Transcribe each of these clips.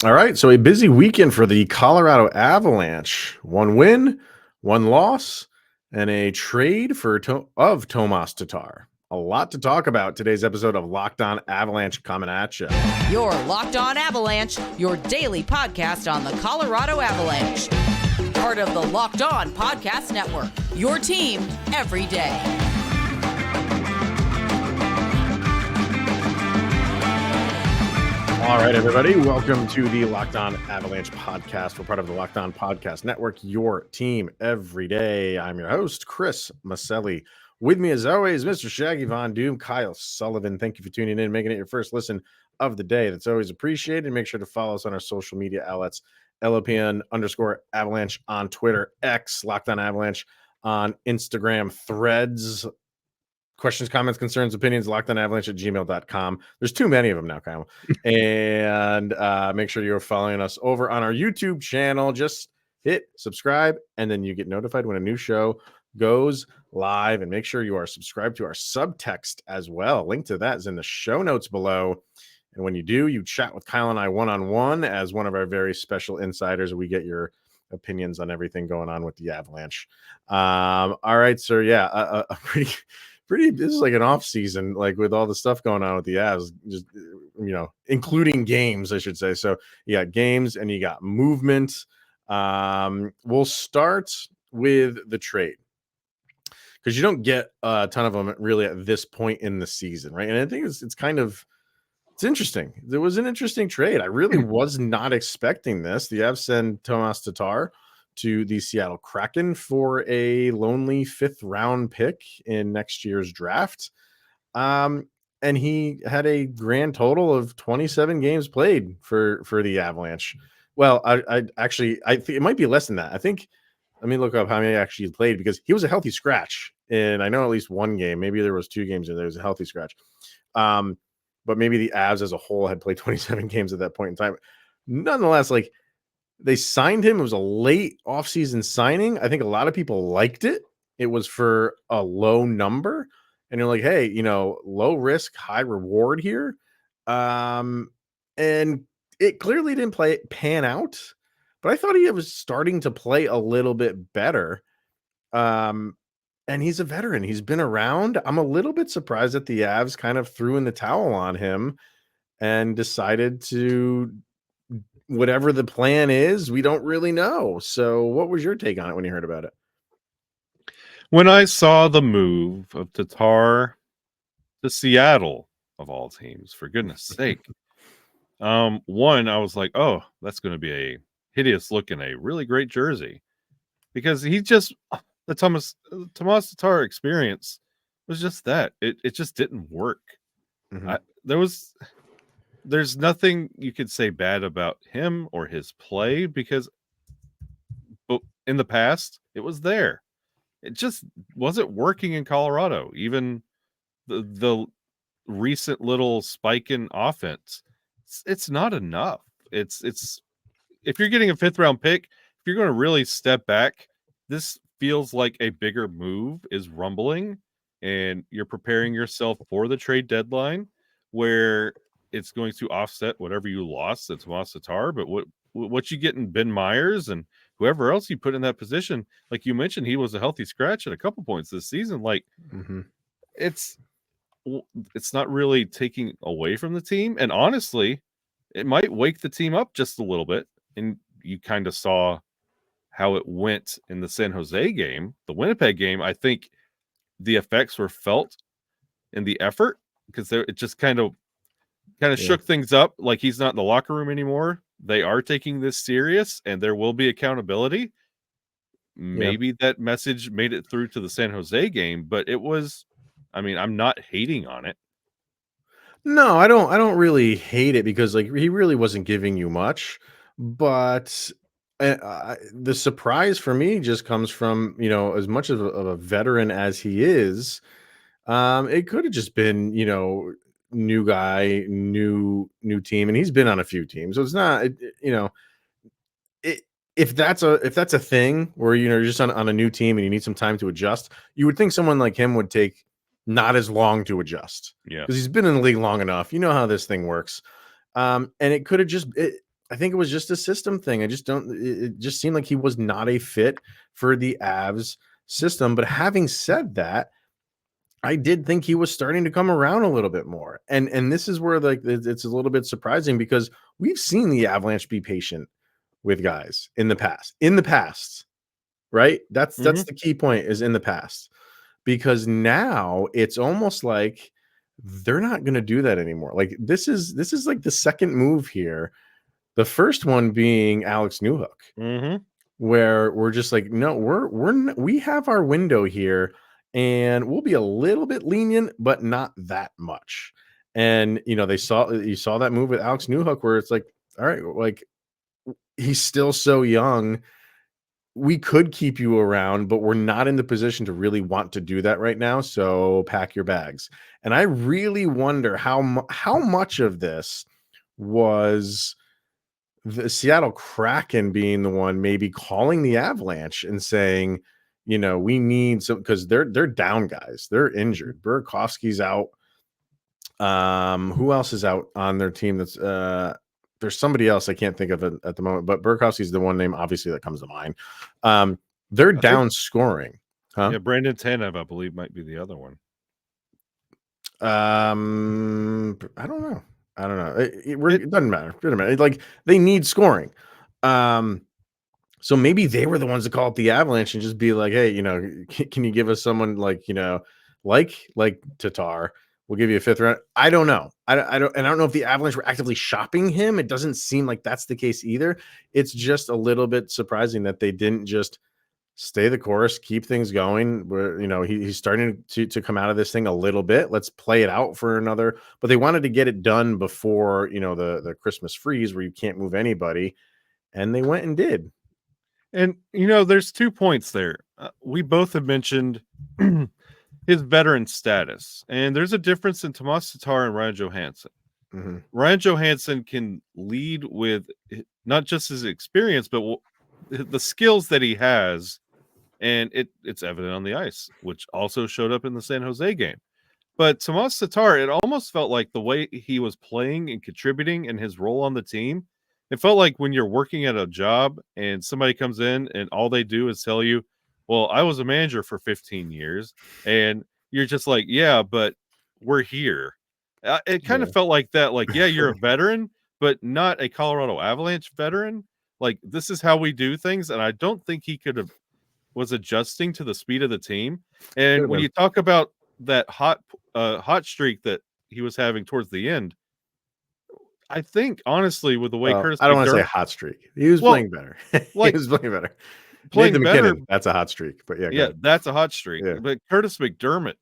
All right, so a busy weekend for the Colorado Avalanche. One win, one loss, and a trade of Tomas Tatar. A lot to talk about today's episode of Locked On Avalanche coming at you. You're Locked On Avalanche, your daily podcast on the Colorado Avalanche. Part of the Locked On Podcast Network, your team every day. All right, everybody, welcome to the Locked On Avalanche podcast. We're part of the Locked On Podcast Network, your team every day. I'm your host, Chris Maselli. With me, as always, Mr. Shaggy Von Doom, Kyle Sullivan. Thank you for tuning in, making it your first listen of the day. That's always appreciated. Make sure to follow us on our social media outlets, LOPN_Avalanche on Twitter, X, Locked On Avalanche on Instagram, Threads. Questions, comments, concerns, opinions, lockedonavalanche@gmail.com. There's too many of them now, Kyle. And make sure you're following us over on our YouTube channel. Just hit subscribe, and then you get notified when a new show goes live. And make sure you are subscribed to our Subtext as well. Link to that is in the show notes below. And when you do, you chat with Kyle and I one-on-one as one of our very special insiders. We get your opinions on everything going on with the Avalanche. All right, sir. Yeah, a pretty this is like an off season, like with all the stuff going on with the Avs, just including games, I should say. So you got games and you got movement. We'll start with the trade because you don't get a ton of them really at this point in the season, right? And I think it's interesting. There was an interesting trade. I really was not expecting this. The Avs send Tomas Tatar to the Seattle Kraken for a lonely 5th round pick in next year's draft. And he had a grand total of 27 games played for the Avalanche. Well, I think it might be less than that. Let me look up how many actually played because he was a healthy scratch. And I know at least one game, maybe there was 2 games and there was a healthy scratch. But maybe the Avs as a whole had played 27 games at that point in time. Nonetheless, like, they signed him. It was a late offseason signing. I think a lot of people liked it. It was for a low number. And you're like, hey, low risk, high reward here. And it clearly didn't pan out. But I thought he was starting to play a little bit better. And he's a veteran. He's been around. I'm a little bit surprised that the Avs kind of threw in the towel on him and decided to whatever the plan is, we don't really know. So what was your take on it when you heard about it? When I saw the move of Tatar to Seattle, of all teams, for goodness sake, one, I was like, oh, that's going to be a hideous look in a really great jersey. Because the Tomas Tatar experience was just that. It just didn't work. Mm-hmm. There's nothing you could say bad about him or his play because in the past it was there. It just wasn't working in Colorado. Even the recent little spike in offense, it's not enough. It's if you're getting a 5th round pick, if you're going to really step back, this feels like a bigger move is rumbling, and you're preparing yourself for the trade deadline where it's going to offset whatever you lost at Tomas Tatar, but what you get in Ben Myers and whoever else you put in that position, like you mentioned, he was a healthy scratch at a couple points this season. Like, it's not really taking away from the team, and honestly, it might wake the team up just a little bit. And you kind of saw how it went in the San Jose game, the Winnipeg game. I think the effects were felt in the effort because it just kind of shook things up. Like, he's not in the locker room anymore. They are taking this serious and there will be accountability. Maybe that message made it through to the San Jose game, but it was, I'm not hating on it. No, I don't really hate it because like he really wasn't giving you much, but the surprise for me just comes from, as much of a veteran as he is, it could have just been, new guy, new team, and he's been on a few teams, so it's not, if that's a thing where you're just on a new team and you need some time to adjust, you would think someone like him would take not as long to adjust, because he's been in the league long enough. You know how this thing works, and it could have just I think it was just a system thing. I just don't. It just seemed like he was not a fit for the Avs system. But having said that, I did think he was starting to come around a little bit more. And this is where like it's a little bit surprising because we've seen the Avalanche be patient with guys in the past. In the past, right? That's the key point is in the past. Because now it's almost like they're not going to do that anymore. Like this is like the second move here. The first one being Alex Newhook, where we're just like, no, we have our window here, and we'll be a little bit lenient, but not that much. And you saw that move with Alex Newhook, where it's like, all right, like he's still so young. We could keep you around, but we're not in the position to really want to do that right now. So pack your bags. And I really wonder how much of this was the Seattle Kraken being the one maybe calling the Avalanche and saying, we need some, because they're down guys. They're injured. Burakovsky's out. Who else is out on their team? That's there's somebody else I can't think of it at the moment, but Burakovsky's the one name obviously that comes to mind. They're down scoring. Huh? Yeah, Brandon Tanev, I believe, might be the other one. I don't know. It doesn't matter. It doesn't matter. Like they need scoring. So maybe they were the ones to call up the Avalanche and just be like, hey, can you give us someone like Tatar? We'll give you a 5th round. I don't know. I don't know if the Avalanche were actively shopping him. It doesn't seem like that's the case either. It's just a little bit surprising that they didn't just stay the course, keep things going. Where he's starting to come out of this thing a little bit. Let's play it out for another. But they wanted to get it done before the Christmas freeze where you can't move anybody, and they went and did. And there's 2 points there. We both have mentioned his veteran status, and there's a difference in Tomas Tatar and Ryan Johansson. Mm-hmm. Ryan Johansson can lead with not just his experience, but the skills that he has, and it's evident on the ice, which also showed up in the San Jose game. But Tomas Tatar, it almost felt like the way he was playing and contributing and his role on the team, it felt like when you're working at a job and somebody comes in and all they do is tell you, well, I was a manager for 15 years, and you're just like, yeah, but we're here. It kind of felt like that. Like, yeah, you're a veteran, but not a Colorado Avalanche veteran. Like, this is how we do things. And I don't think he was adjusting to the speed of the team. And when you talk about that hot streak that he was having towards the end, I think honestly, with the way Curtis, I don't want to say hot streak. He was playing better. Like, he was playing better. Playing better. MacKinnon, that's a hot streak. But yeah, that's a hot streak. Yeah. But Curtis McDermott,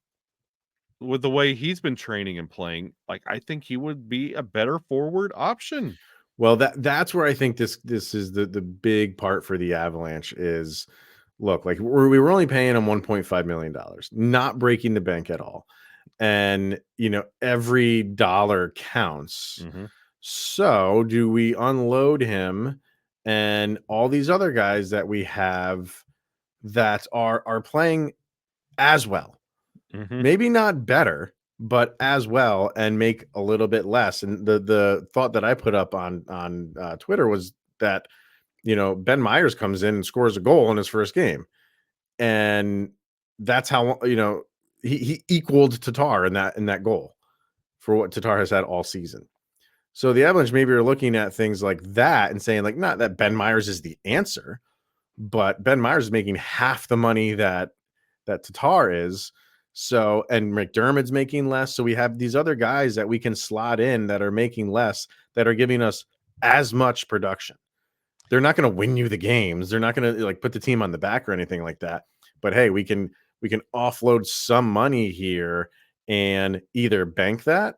with the way he's been training and playing, like I think he would be a better forward option. Well, that's where I think this is the big part for the Avalanche is, look, like we were only paying him $1.5 million, not breaking the bank at all. And, every dollar counts. Mm-hmm. So do we unload him and all these other guys that we have that are playing as well? Mm-hmm. Maybe not better, but as well, and make a little bit less. And the thought that I put up on Twitter was that, Ben Myers comes in and scores a goal in his first game. And that's how, he equaled Tatar in that goal for what Tatar has had all season. So the Avalanche maybe are looking at things like that and saying, like, not that Ben Myers is the answer, but Ben Myers is making half the money that Tatar is. So, and McDermott's making less. So we have these other guys that we can slot in that are making less, that are giving us as much production. They're not going to win you the games. They're not going to like put the team on the back or anything like that. But hey, we can offload some money here and either bank that,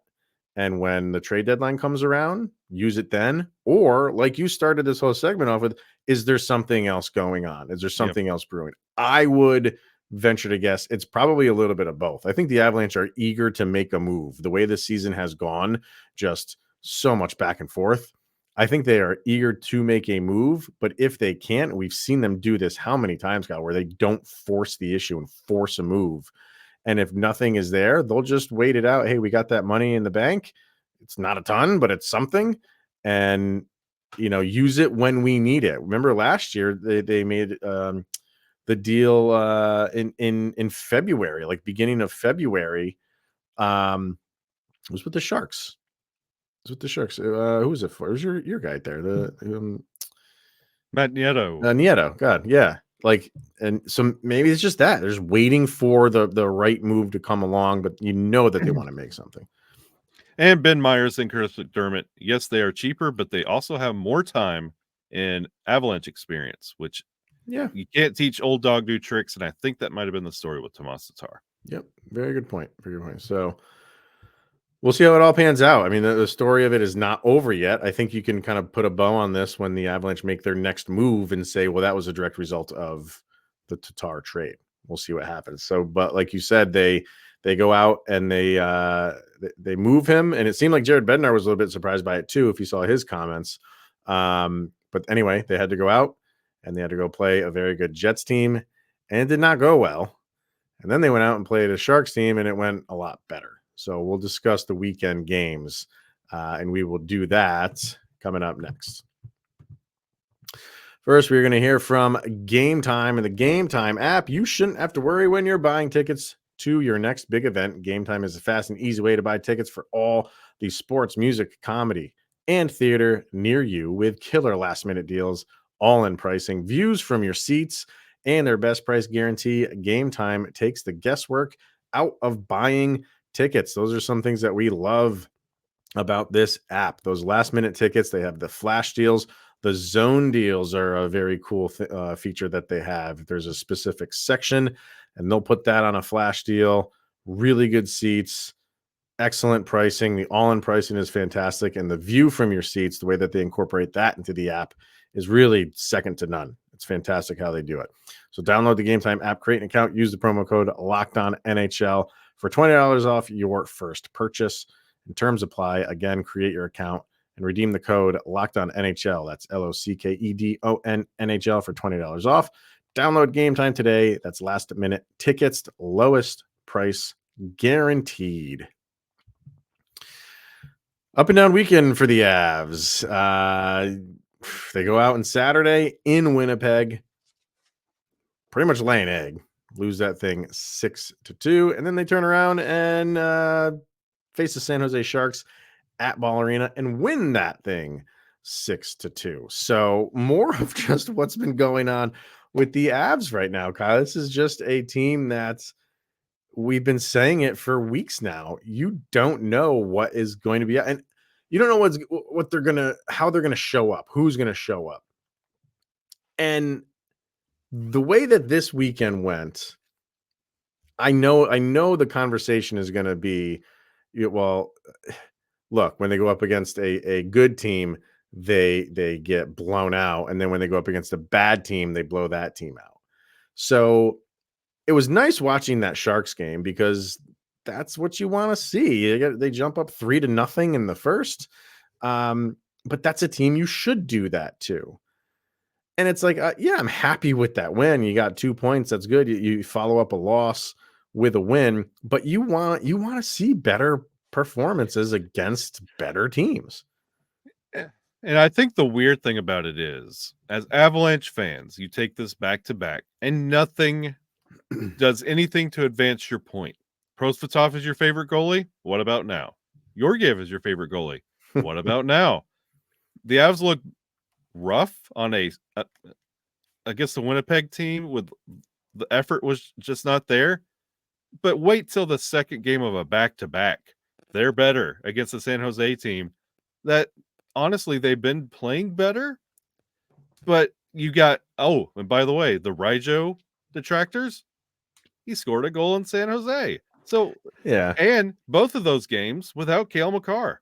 and when the trade deadline comes around, use it then. Or like you started this whole segment off with, is there something else going on? Is there something else brewing? I would venture to guess it's probably a little bit of both. I think the Avalanche are eager to make a move. The way this season has gone, just so much back and forth. I think they are eager to make a move, but if they can't, we've seen them do this how many times, Kyle, where they don't force the issue and force a move. And if nothing is there, they'll just wait it out. Hey, we got that money in the bank. It's not a ton, but it's something. And use it when we need it. Remember last year they made the deal in February, like beginning of February. It was with the Sharks. Who was it for? It was your guy there, the Matt Nieto. Nieto. God, yeah. Like, and so maybe it's just that they're just waiting for the right move to come along, but that they want to make something. And Ben Myers and Chris McDermott, yes, they are cheaper, but they also have more time in Avalanche experience, which you can't teach old dog new tricks. And I think that might have been the story with Tomas Tatar. Yep. Very good point. So we'll see how it all pans out. I mean, the story of it is not over yet. I think you can kind of put a bow on this when the Avalanche make their next move and say, well, that was a direct result of the Tatar trade. We'll see what happens. So, but like you said, they go out and they move him, and it seemed like Jared Bednar was a little bit surprised by it too, if you saw his comments. But anyway, they had to go out and they had to go play a very good Jets team, and it did not go well. And then they went out and played a Sharks team, and it went a lot better. So we'll discuss the weekend games, and we will do that coming up next. First, we're going to hear from Game Time and the Game Time app. You shouldn't have to worry when you're buying tickets to your next big event. Game Time is a fast and easy way to buy tickets for all the sports, music, comedy, and theater near you with killer last-minute deals, all-in pricing, views from your seats, and their best price guarantee. Game Time takes the guesswork out of buying tickets. Those are some things that we love about this app. Those last-minute tickets, they have the flash deals. The zone deals are a very cool feature that they have. There's a specific section, and they'll put that on a flash deal. Really good seats, excellent pricing. The all-in pricing is fantastic, and the view from your seats, the way that they incorporate that into the app, is really second to none. It's fantastic how they do it. So download the Game Time app, create an account, use the promo code LOCKEDONNHL for $20 off your first purchase. In terms apply. Again, create your account and redeem the code LOCKEDONNHL. That's LOCKEDONNHL for $20 off. Download Game Time today. That's last minute tickets, lowest price guaranteed. Up and down weekend for the Avs. They go out on Saturday in Winnipeg, pretty much lay an egg, lose that thing 6-2, and then they turn around and face the San Jose Sharks at Ball Arena and win that thing 6-2. So more of just what's been going on with the Avs right now, Kyle. This is just a team that we've been saying it for weeks now. You don't know what is going to be, and you don't know how they're gonna show up, who's gonna show up. And the way that this weekend went, I know the conversation is gonna be, well, look, when they go up against a good team, they get blown out, and then when they go up against a bad team, they blow that team out. So it was nice watching that Sharks game because that's what you want to see. They jump up 3-0 in the first, but that's a team you should do that too. And it's like, I'm happy with that win. You got 2 points. That's good. You follow up a loss with a win, but you want to see better performances against better teams. And I think the weird thing about it is, as Avalanche fans, you take this back to back and nothing does anything to advance your point. Prosvetov is your favorite goalie. What about now? Georgiev is your favorite goalie. What about now? The Avs look rough on against the Winnipeg team with the effort was just not there. But wait till the second game of a back-to-back. They're better against the San Jose team that honestly they've been playing better. But you got, and by the way, the Rijo detractors, he scored a goal in San Jose. So yeah, and both of those games without Cale Makar.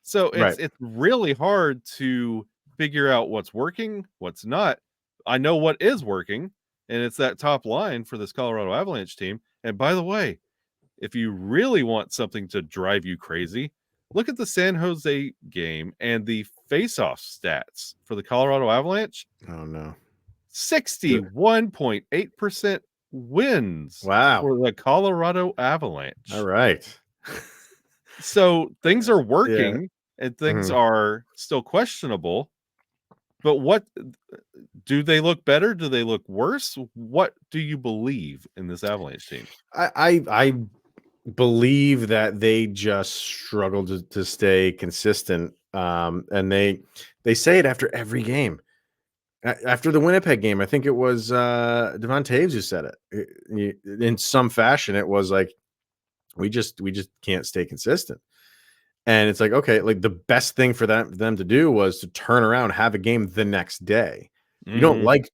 So it's really hard to figure out what's working, what's not. I know what is working, and it's that top line for this Colorado Avalanche team. And by the way, if you really want something to drive you crazy, look at the San Jose game and the face-off stats for the Colorado Avalanche. Oh no. 61.8% wins. Wow. For the Colorado Avalanche. All right. So things are working and things are still questionable, But what do they look better? Do they look worse? What do you believe in this Avalanche team? I believe that they just struggle to stay consistent. And they say it after every game. After the Winnipeg game, I think it was Devon Taves who said it. In some fashion, it was like we just can't stay consistent. And it's like, okay, like the best thing for them to do was to turn around, have a game the next day. You don't like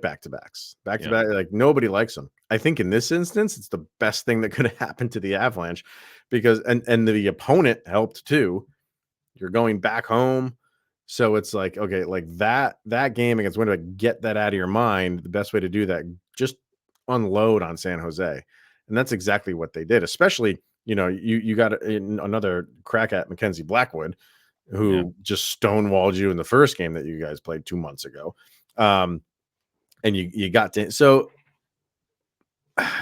back-to-backs. Back-to-back, like nobody likes them. I think in this instance, it's the best thing that could have happened to the Avalanche because and the opponent helped too. You're going back home. So it's like, okay, like that game against Winnipeg, get that out of your mind. The best way to do that, just unload on San Jose. And that's exactly what they did, especially, you got another crack at Mackenzie Blackwood, who just stonewalled you in the first game that you guys played 2 months ago. And you got to, so,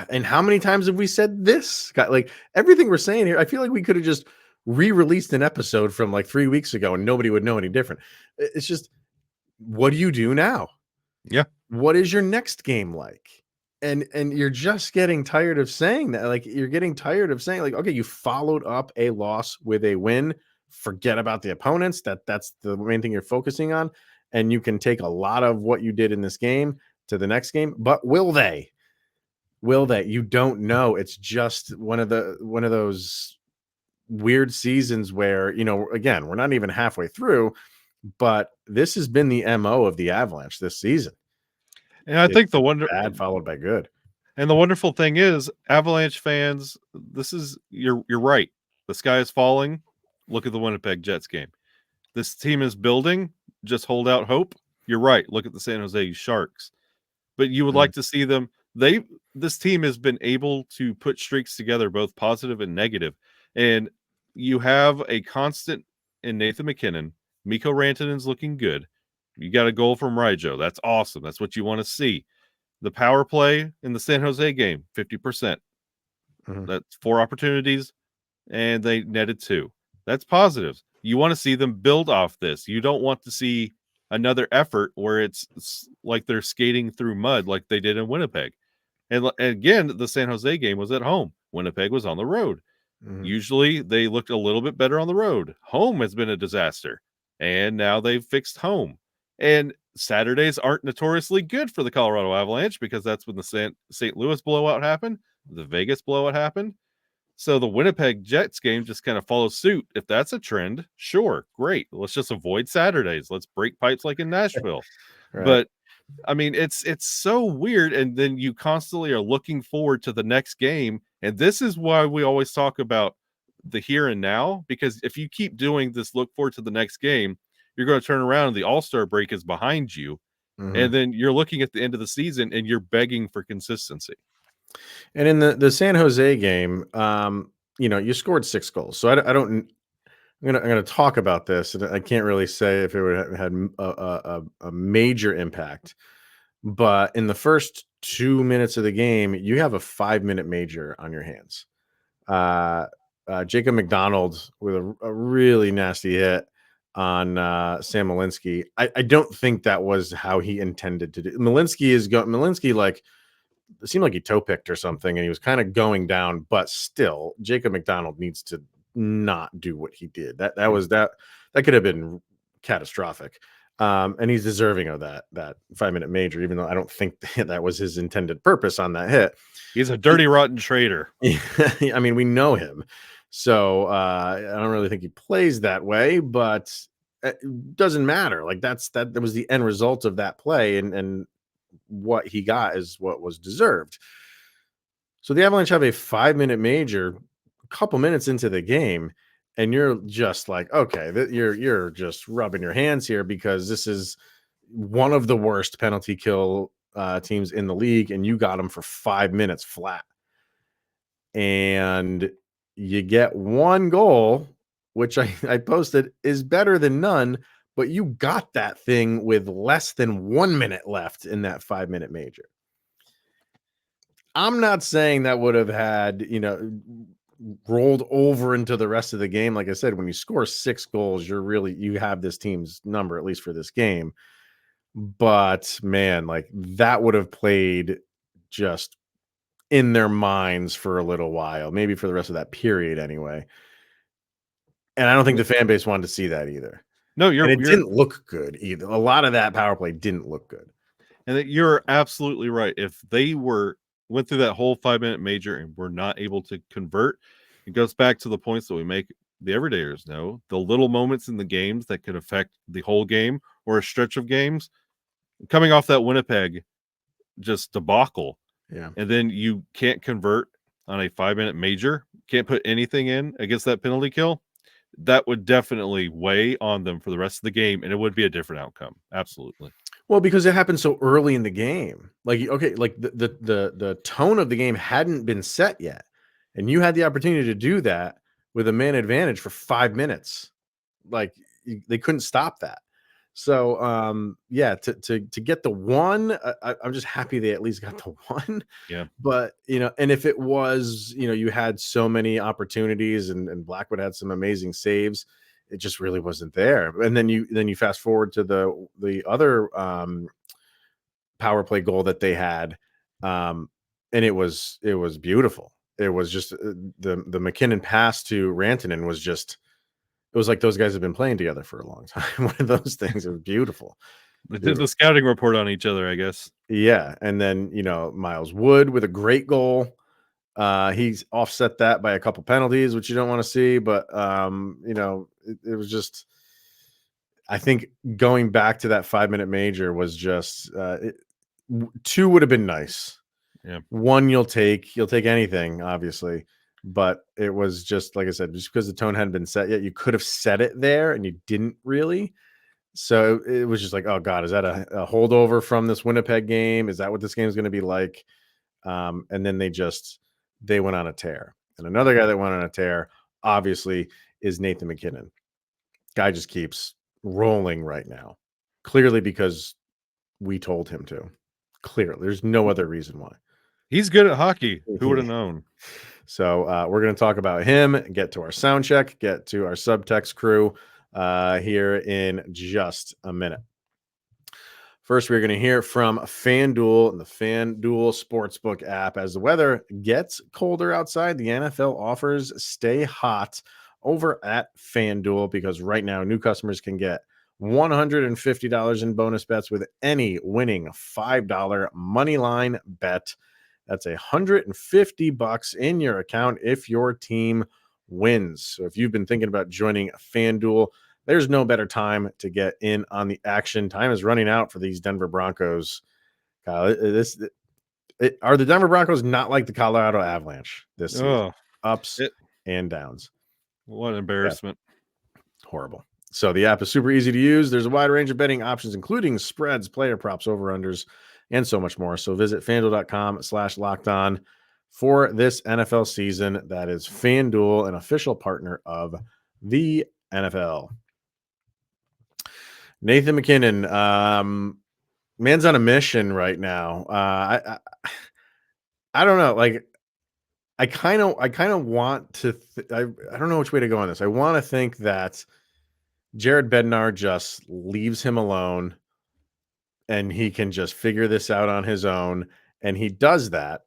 and how many times have we said this? Like everything we're saying here, I feel like we could have just re-released an episode from like 3 weeks ago and nobody would know any different. It's just, what do you do now? Yeah. What is your next game like? And you're just getting tired of saying that. Like you're getting tired of saying like, okay, you followed up a loss with a win. Forget about the opponents. That's the main thing you're focusing on. And you can take a lot of what you did in this game to the next game, but will they? You don't know. It's just one of those weird seasons where, again, we're not even halfway through, but this has been the MO of the Avalanche this season. And I think bad followed by good. And the wonderful thing is, Avalanche fans, you're right. The sky is falling. Look at the Winnipeg Jets game. This team is building. Just hold out hope. You're right. Look at the San Jose Sharks. But you would like to see them. This team has been able to put streaks together, both positive and negative. And you have a constant in Nathan MacKinnon. Mikko Rantanen's looking good. You got a goal from Rijo. That's awesome. That's what you want to see. The power play in the San Jose game, 50%. That's 4 opportunities, and they netted 2. That's positives. You want to see them build off this. You don't want to see another effort where it's like they're skating through mud like they did in Winnipeg. And again, the San Jose game was at home. Winnipeg was on the road. Usually they looked a little bit better on the road. Home has been a disaster, and now they've fixed home. And Saturdays aren't notoriously good for the Colorado Avalanche because that's when the St. Louis blowout happened, the Vegas blowout happened. So the Winnipeg Jets game just kind of follows suit. If that's a trend, sure, great. Let's just avoid Saturdays. Let's break pipes like in Nashville. Right. But I mean, it's so weird. And then you constantly are looking forward to the next game. And this is why we always talk about the here and now, because if you keep doing this, look forward to the next game, you're going to turn around and the All-Star break is behind you. And then you're looking at the end of the season and you're begging for consistency. And in the San Jose game, you scored 6 goals. So I'm gonna talk about this, and I can't really say if it would have had a major impact. But in the first 2 minutes of the game, you have a 5-minute major on your hands. Jacob McDonald with a really nasty hit on Sam Malinsky. I don't think that was how he intended to do. Malinsky like it seemed like he toe picked or something, and he was kind of going down. But still, Jacob McDonald needs to not do what he did. That could have been catastrophic. And he's deserving of that 5-minute major, even though I don't think that was his intended purpose on that hit. He's a dirty, rotten traitor. I mean, we know him. So I don't really think he plays that way, but it doesn't matter. Like that was the end result of that play, and what he got is what was deserved. So the Avalanche have a 5-minute major a couple minutes into the game, and you're just like, okay, you're just rubbing your hands here because this is one of the worst penalty kill teams in the league, and you got them for 5 minutes flat. And you get 1 goal, which I posted is better than none, but you got that thing with less than 1 minute left in that 5-minute major. I'm not saying that would have had, rolled over into the rest of the game. Like I said, when you score 6 goals, you have this team's number, at least for this game. But man, like that would have played just in their minds for a little while, maybe for the rest of that period anyway. And I don't think the fan base wanted to see that either. No, And it didn't look good either. A lot of that power play didn't look good. And you're absolutely right. If they went through that whole 5-minute major and were not able to convert, it goes back to the points that we make the everydayers know. The little moments in the games that could affect the whole game or a stretch of games. Coming off that Winnipeg just debacle. Yeah. And then you can't convert on a 5-minute major, can't put anything in against that penalty kill. That would definitely weigh on them for the rest of the game, and it would be a different outcome. Absolutely. Well, because it happened so early in the game. Like, okay, like the tone of the game hadn't been set yet. And you had the opportunity to do that with a man advantage for 5 minutes. Like they couldn't stop that. So yeah, to get the one, I'm just happy they at least got the one. Yeah. But and if it was, you had so many opportunities and Blackwood had some amazing saves, it just really wasn't there. And then you fast forward to the other power play goal that they had, and it was beautiful. It was just the MacKinnon pass to Rantanen was just. It was like those guys have been playing together for a long time. One of those things. It was beautiful. They did the scouting report on each other, I guess. Yeah, and then Miles Wood with a great goal. He's offset that by a couple penalties, which you don't want to see, but it was just. I think going back to that 5-minute major was just 2 would have been nice. Yeah, 1 you'll take anything, obviously. But it was just, like I said, just because the tone hadn't been set yet, you could have set it there and you didn't really. So it was just like, oh God, is that a holdover from this Winnipeg game? Is that what this game is going to be like? And then they went on a tear. And another guy that went on a tear, obviously, is Nathan MacKinnon. Guy just keeps rolling right now. Clearly because we told him to. Clearly. There's no other reason why. He's good at hockey. Who would have known? So we're going to talk about him, get to our sound check, get to our Subtext crew here in just a minute. First, we're going to hear from FanDuel and the FanDuel Sportsbook app. As the weather gets colder outside, the NFL offers stay hot over at FanDuel because right now new customers can get $150 in bonus bets with any winning $5 money line bet. That's $150 in your account if your team wins. So if you've been thinking about joining FanDuel, there's no better time to get in on the action. Time is running out for these Denver Broncos. Are the Denver Broncos not like the Colorado Avalanche this season? Ups and downs. What an embarrassment. Yeah. Horrible. So the app is super easy to use. There's a wide range of betting options, including spreads, player props, over-unders, and so much more. So visit FanDuel.com/lockedon for this NFL season. That is FanDuel, an official partner of the NFL. Nathan MacKinnon, man's on a mission right now. I don't know. Like, I kind of want to. I don't know which way to go on this. I want to think that Jared Bednar just leaves him alone and he can just figure this out on his own, and he does that.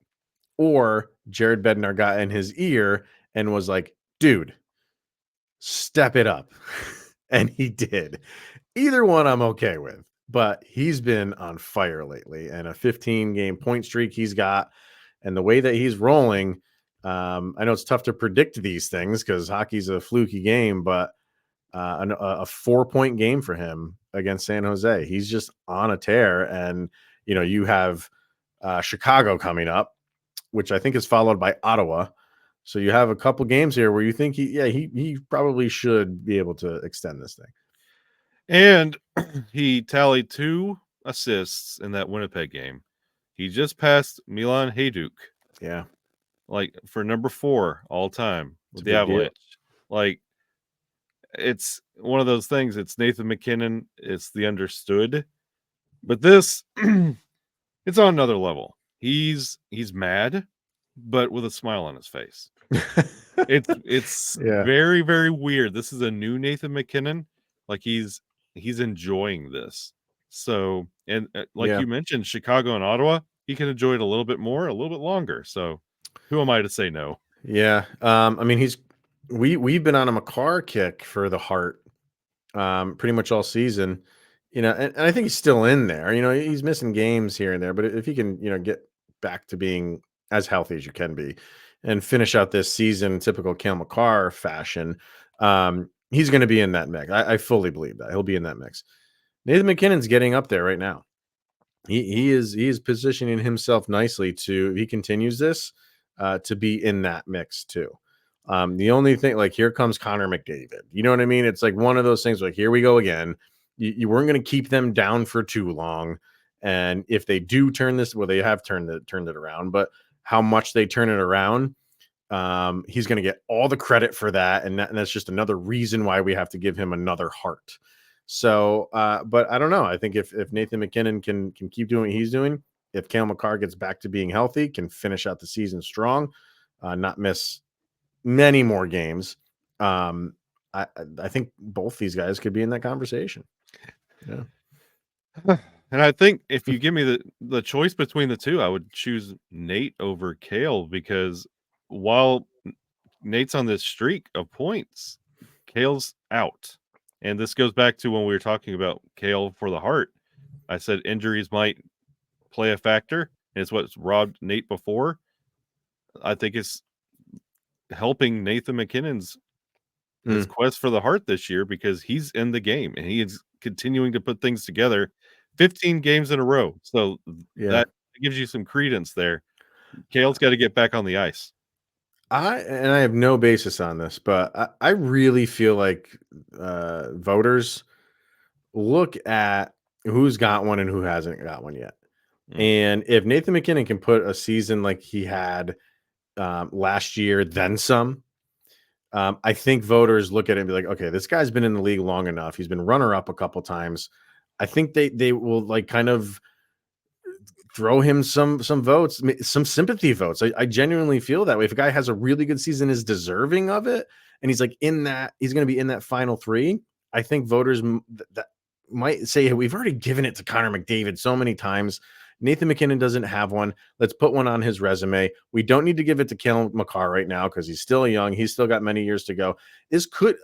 Or Jared Bednar got in his ear and was like, dude, step it up. And he did. Either one I'm okay with, but he's been on fire lately, and a 15-game point streak he's got, and the way that he's rolling, I know it's tough to predict these things because hockey's a fluky game, but a 4-point game for him against San Jose. He's just on a tear. And, you have Chicago coming up, which I think is followed by Ottawa. So you have a couple games here where you think he probably should be able to extend this thing. And he tallied 2 assists in that Winnipeg game. He just passed Milan Hajduk. Yeah. Like for number 4 all time with the Avalanche. Like, it's one of those things. It's Nathan MacKinnon. It's the understood, but this, it's on another level. He's mad, but with a smile on his face. It's very, very weird. This is a new Nathan MacKinnon. Like he's enjoying this. So, and like Yeah. you mentioned, Chicago and Ottawa, he can enjoy it a little bit more, a little bit longer. So, who am I to say no? Yeah. I mean, we've been on a McCarr kick for the Hart pretty much all season. And I think he's still in there. He's missing games here and there, but if he can, get back to being as healthy as you can be and finish out this season in typical Cale Makar fashion, he's going to be in that mix. I fully believe that he'll be in that mix. Nathan MacKinnon's getting up there right now. He is positioning himself nicely to, if he continues this, to be in that mix too. The only thing, like, here comes Connor McDavid. You know what I mean? It's like one of those things, like, here we go again. You weren't going to keep them down for too long. And if they do turn this, well, they have turned it around, but how much they turn it around, he's going to get all the credit for that. And that's just another reason why we have to give him another Hart. So, but I don't know. I think if Nathan MacKinnon can keep doing what he's doing, if Cale Makar gets back to being healthy, can finish out the season strong, not miss many more games. I think both these guys could be in that conversation. Yeah. And I think if you give me the choice between the two, I would choose Nate over Cale, because while Nate's on this streak of points, Cale's out. And this goes back to when we were talking about Cale for the Hart. I said injuries might play a factor, and it's what's robbed Nate before. I think it's helping Nathan MacKinnon's his quest for the Hart this year, because he's in the game and he is continuing to put things together. 15 games in a row. So Yeah. that gives you some credence there. Cale's got to get back on the ice. I have no basis on this, but I really feel like voters look at who's got one and who hasn't got one yet. And if Nathan MacKinnon can put a season like he had last year, then some, I think voters look at it and be like, okay, this guy's been in the league long enough. He's been runner up a couple times. I think they will, like, kind of throw him some votes, some sympathy votes. I genuinely feel that way. If a guy has a really good season, is deserving of it, and he's like in that, he's going to be in that final three, I think voters that might say, hey, we've already given it to Connor McDavid so many times. Nathan MacKinnon doesn't have one. Let's put one on his resume. We don't need to give it to Cale Makar right now because he's still young. He's still got many years to go. This could,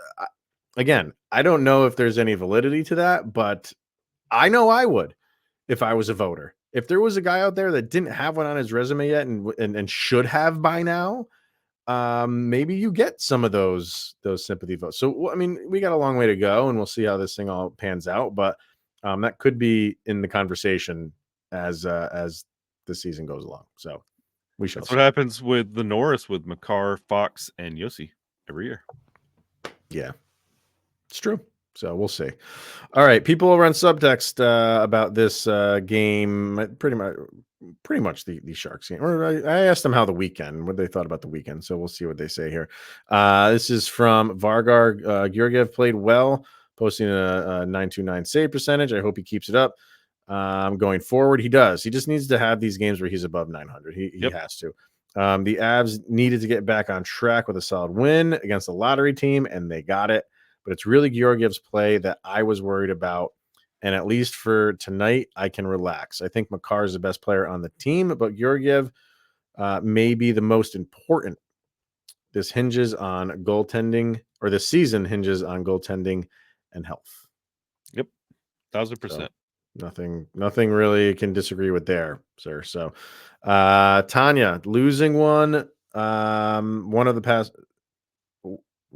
again, I don't know if there's any validity to that, but I know I would if I was a voter. If there was a guy out there that didn't have one on his resume yet and should have by now, maybe you get some of those sympathy votes. So, I mean, we got a long way to go, and we'll see how this thing all pans out. But that could be in the conversation as the season goes along. So we shall. That's what happens with the Norris, with Makar, Fox, and Yossi every year. Yeah, it's true. So we'll see. All right, people over on Subtext about this game, pretty much the Sharks game. Or I asked them how the weekend, what they thought about the weekend. So we'll see what they say here. This is from Vargar. Georgiev played well, posting a 929 save percentage. I hope he keeps it up going forward. He does. He just needs to have these games where he's above 900. He has to. The Avs needed to get back on track with a solid win against the lottery team, and they got it. But it's really Georgiev's play that I was worried about. And at least for tonight, I can relax. I think Makar is the best player on the team, but Georgiev may be the most important. This hinges on goaltending, or this season hinges on goaltending and health. Yep, 1,000%. So nothing really can disagree with there, sir. So Tanya losing one of the past.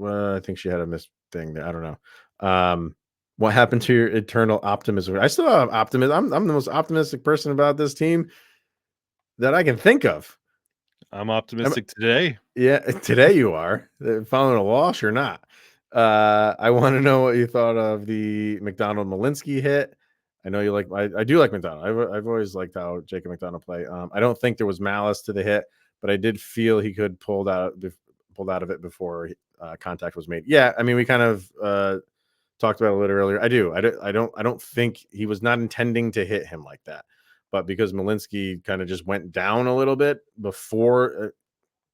I think she had a missed thing there. I don't know. What happened to your eternal optimism? I still have optimism. I'm the most optimistic person about this team that I can think of. I'm optimistic today. Yeah, today you are. Following a loss or not. I want to know what you thought of the McDonald Malinsky hit. I know you like. I do like McDonald. I've always liked how Jacob McDonald play. I don't think there was malice to the hit, but I did feel he could pulled out of it before contact was made. Yeah, I mean, we kind of talked about it a little earlier. I don't think he was not intending to hit him like that, but because Malinsky kind of just went down a little bit before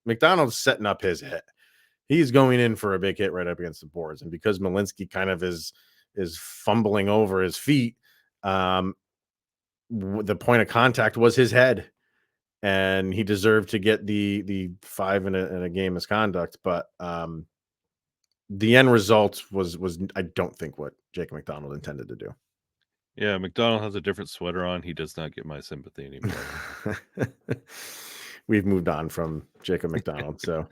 McDonald's setting up his hit, he's going in for a big hit right up against the boards, and because Malinsky kind of is fumbling over his feet, The point of contact was his head, and he deserved to get the 5 in a game misconduct. But the end result was I don't think what Jacob McDonald intended to do. Yeah, McDonald has a different sweater on. He does not get my sympathy anymore. We've moved on from Jacob McDonald. So,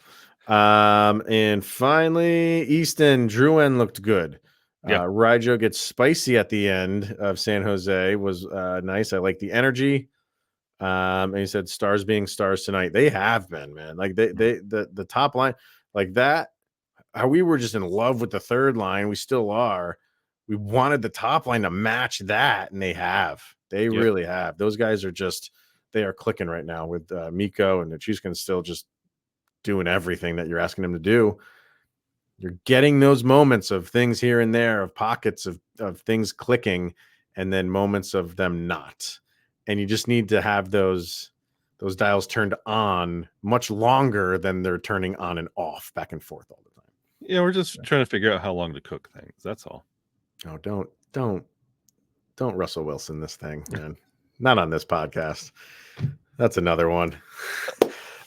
and finally, Easton Drouin looked good. Yeah. Rijo gets spicy at the end of San Jose was nice. I like the energy. And he said stars being stars tonight. They have been, man. Like the top line, like that. How we were just in love with the third line. We still are. We wanted the top line to match that, and they have. They really have. Those guys are just, they are clicking right now with Mikko, and Nichushkin still just doing everything that you're asking them to do. You're getting those moments of things here and there, of pockets of things clicking, and then moments of them not. And you just need to have those dials turned on much longer than they're turning on and off back and forth all the time. Yeah, we're just trying to figure out how long to cook things. That's all. Oh, don't Russell Wilson this thing, man. Not on this podcast. That's another one.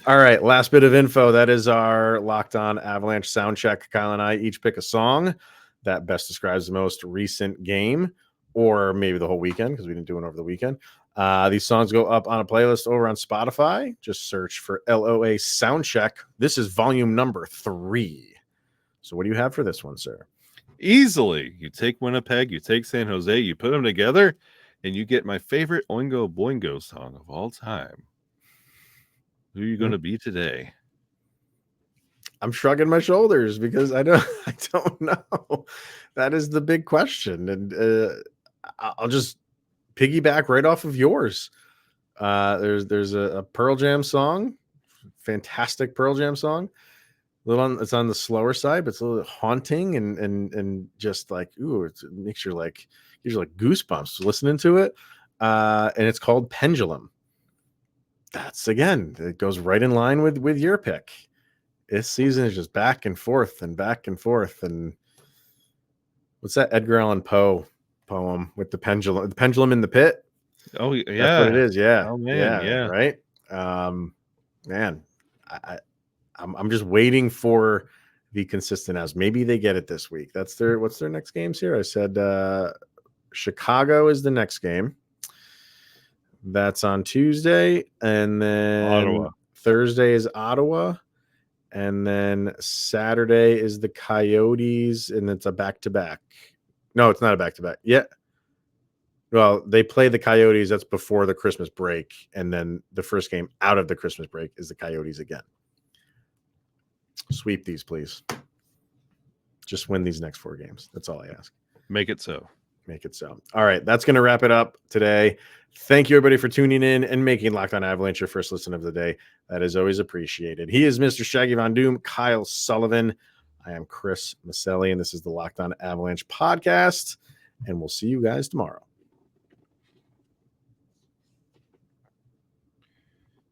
All right, last bit of info. That is our Locked On Avalanche sound check. Kyle and I each pick a song that best describes the most recent game, or maybe the whole weekend, because we didn't do it over the weekend. These songs go up on a playlist over on Spotify. Just search for LOA Soundcheck. This is volume number 3. So what do you have for this one, sir? Easily. You take Winnipeg, you take San Jose, you put them together, and you get my favorite Oingo Boingo song of all time. Who are you going to be today? I'm shrugging my shoulders because I don't know. That is the big question. And I'll just piggyback right off of yours. There's a Pearl Jam song, fantastic Pearl Jam song. It's on the slower side, but it's a little haunting and just like, ooh, it makes you like, gives you like goosebumps listening to it. And it's called Pendulum. That's, again, it goes right in line with your pick. This season is just back and forth and back and forth. And what's that Edgar Allan Poe poem with the pendulum in the pit? Oh, yeah. That's what it is. Yeah. Oh, man. Yeah. Right. Man, I'm just waiting for the consistent as. Maybe they get it this week. What's their next games here? I said Chicago is the next game. That's on Tuesday, and then Ottawa. Thursday is Ottawa, and then Saturday is the Coyotes, and it's a back-to-back. No, it's not a back-to-back. Yeah. Well, they play the Coyotes. That's before the Christmas break, and then the first game out of the Christmas break is the Coyotes again. Sweep these, please. Just win these next 4 games. That's all I ask. Make it so. Make it so. All right, that's going to wrap it up today. Thank you, everybody, for tuning in and making Locked On Avalanche your first listen of the day. That is always appreciated. He is Mr. Shaggy Von Doom, Kyle Sullivan. I am Chris Maselli, and this is the Locked On Avalanche podcast, and we'll see you guys tomorrow.